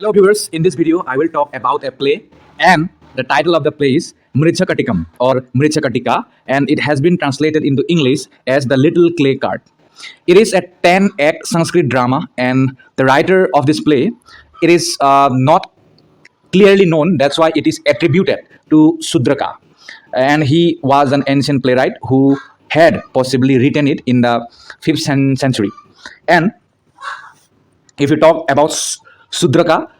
Hello viewers, in this video I will talk about a play and the title of the play is Mrcchakatikam or Mrcchakatika, and it has been translated into English as The Little Clay Cart. It is a 10-act Sanskrit drama, and the writer of this play, it is not clearly known. That's why it is attributed to Shudraka, and he was an ancient playwright who had possibly written it in the 5th century. And if you talk about Shudraka,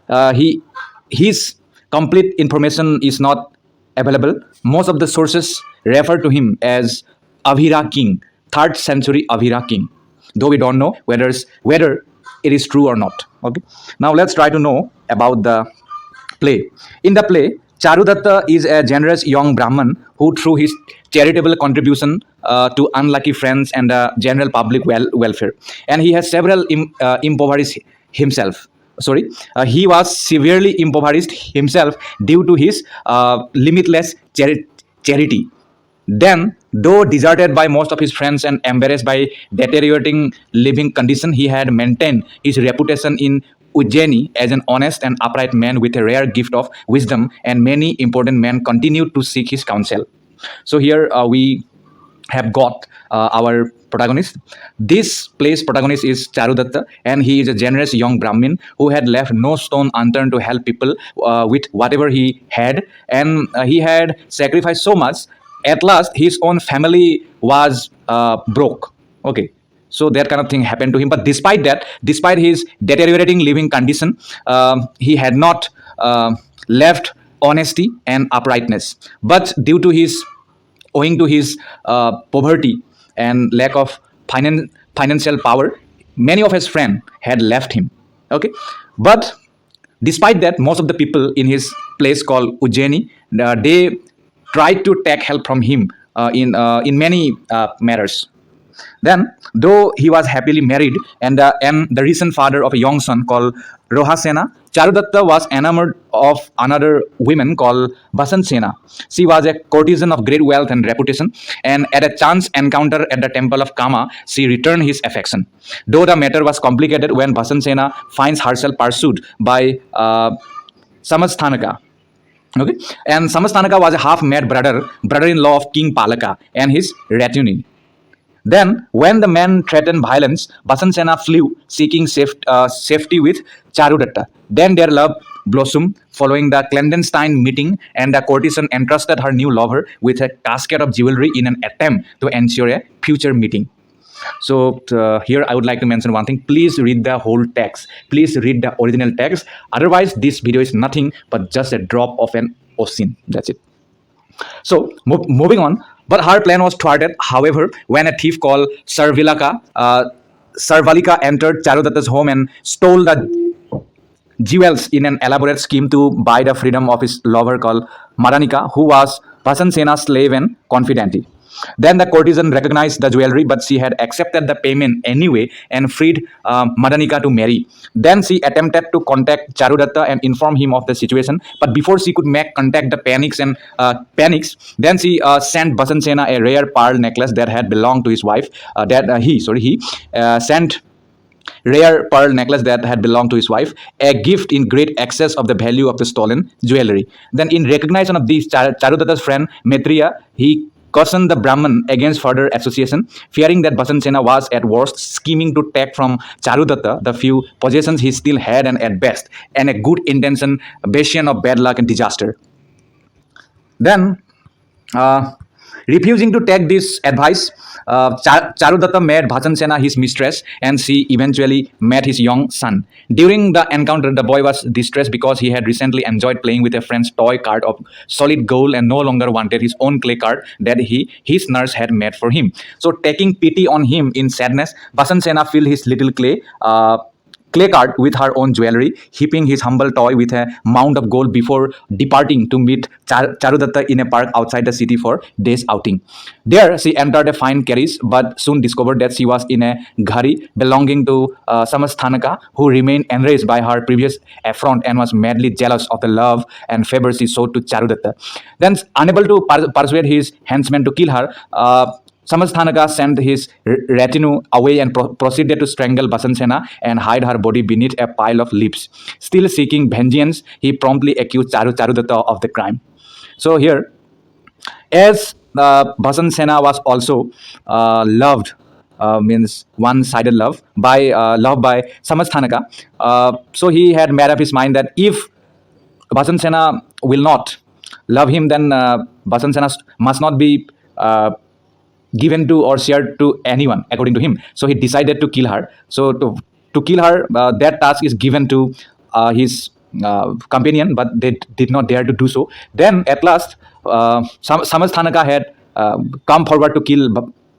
his complete information is not available. Most of the sources refer to him as Avira king, 3rd century Avira king, though we don't know whether it is true or not. Okay, now let's try to know about the play. In the play, Charudatta is a generous young Brahman who, through his charitable contribution to unlucky friends and the general public welfare, and he has several impoverished himself. He was severely impoverished himself due to his limitless charity. Then, though deserted by most of his friends and embarrassed by deteriorating living condition, he had maintained his reputation in Ujjaini as an honest and upright man with a rare gift of wisdom, and many important men continued to seek his counsel. So here we have got our protagonist. This play's protagonist is Charudatta, and he is a generous young Brahmin who had left no stone unturned to help people with whatever he had, and he had sacrificed so much. At last, his own family was broke. Okay, so that kind of thing happened to him. But despite that, despite his deteriorating living condition, he had not left honesty and uprightness. But owing to his poverty and lack of financial power, many of his friends had left him. Okay, but despite that, most of the people in his place called Ujjaini, they tried to take help from him in many matters. Then, though he was happily married and the recent father of a young son called Rohasena, Charudatta was enamored of another woman called Basansena. She was a courtesan of great wealth and reputation, and at a chance encounter at the temple of Kama, she returned his affection. Though the matter was complicated when Basansena finds herself pursued by Samasthanaka. Okay, and Samasthanaka was a half-mad brother-in-law of King Palaka and his retinue. Then, when the man threatened violence, Basansena flew, seeking safety with Charudatta. Then their love blossomed following the clandestine meeting, and the courtesan entrusted her new lover with a casket of jewelry in an attempt to ensure a future meeting. So here I would like to mention one thing. Please read the whole text. Please read the original text. Otherwise, this video is nothing but just a drop of an ocean. That's it. So moving on. But her plan was thwarted, however, when a thief called Sarvalika entered Charudatta's home and stole the jewels in an elaborate scheme to buy the freedom of his lover called Maranika, who was Vasansena's slave and confidante. Then the courtesan recognized the jewelry, but she had accepted the payment anyway and freed Madanika to marry. Then she attempted to contact Charudatta and inform him of the situation, but before she could make contact, the panics. Then she sent Basansena a rare pearl necklace that had belonged to his wife. He sent rare pearl necklace that had belonged to his wife, a gift in great excess of the value of the stolen jewelry. Then, in recognition of this, Charudatta's friend Maitriya, he cautioned the Brahman against further association, fearing that Basansena was at worst scheming to take from Charudatta the few possessions he still had, and at best and a good intention bastion of bad luck and disaster. Then, refusing to take this advice, Charudatta made Bhasansena his mistress, and she eventually met his young son. During the encounter, the boy was distressed because he had recently enjoyed playing with a friend's toy cart of solid gold and no longer wanted his own clay cart that his nurse had made for him. So, taking pity on him in sadness, Bhasansena filled his little clay cart with her own jewelry, heaping his humble toy with a mound of gold before departing to meet Charudatta in a park outside the city for day's outing. There, she entered a fine carriage, but soon discovered that she was in a ghari belonging to Samasthanaka, who remained enraged by her previous affront and was madly jealous of the love and favor she showed to Charudatta. Then, unable to persuade his henchmen to kill her, Samasthanaka sent his retinue away and proceeded to strangle Basansena and hide her body beneath a pile of leaves. Still seeking vengeance, he promptly accused Charudatta of the crime. So here, as Basansena was also loved, means one-sided love by Samasthanaka. So he had made up his mind that if Basansena will not love him, then Basansena must not be given to or shared to anyone, according to him. So he decided to kill her. So to kill her, that task is given to his companion, but they did not dare to do so. Then at last, Samasthanaka had come forward to kill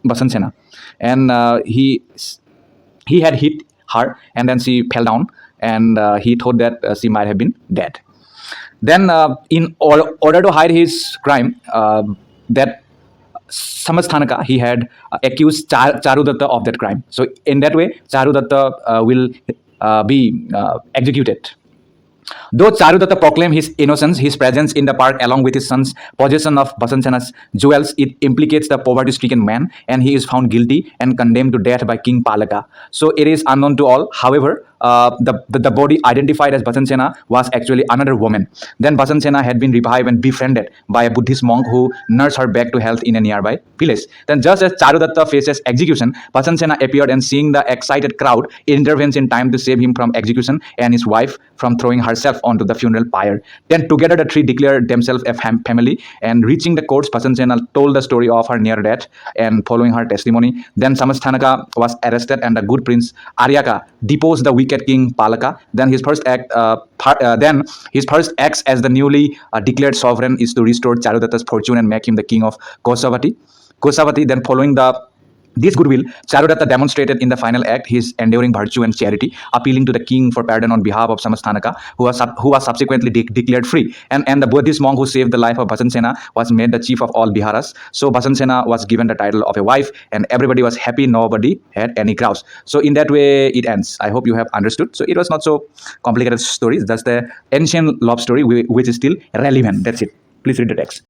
Basansena, and he had hit her, and then she fell down, and he thought that she might have been dead. Then, in order to hide his crime, that Samasthanaka, he had accused Charudatta of that crime. So in that way, Charudatta will be executed. Though Charudatta proclaimed his innocence, his presence in the park along with his son's possession of Basansena's jewels, it implicates the poverty-stricken man, and he is found guilty and condemned to death by King Palaka. So it is unknown to all. However, the body identified as Basansena was actually another woman. Then Basansena had been revived and befriended by a Buddhist monk who nursed her back to health in a nearby village. Then just as Charudatta faces execution, Basansena appeared, and seeing the excited crowd, intervenes in time to save him from execution and his wife from throwing herself onto the funeral pyre. Then together the three declared themselves a family, and reaching the courts, Basansena told the story of her near death, and following her testimony, then Samasthanaka was arrested, and the good prince Aryaka deposed the wicked king Palaka. Then his first acts as the newly declared sovereign is to restore Charudatta's fortune and make him the king of Kosavati. Then following this goodwill, Charudatta demonstrated in the final act his enduring virtue and charity, appealing to the king for pardon on behalf of Samasthanaka, who was subsequently declared free. And the Buddhist monk who saved the life of Basansena was made the chief of all Biharas. So Basansena was given the title of a wife, and everybody was happy. Nobody had any grouse. So in that way, it ends. I hope you have understood. So it was not so complicated story. That's the ancient love story which is still relevant. That's it. Please read the text.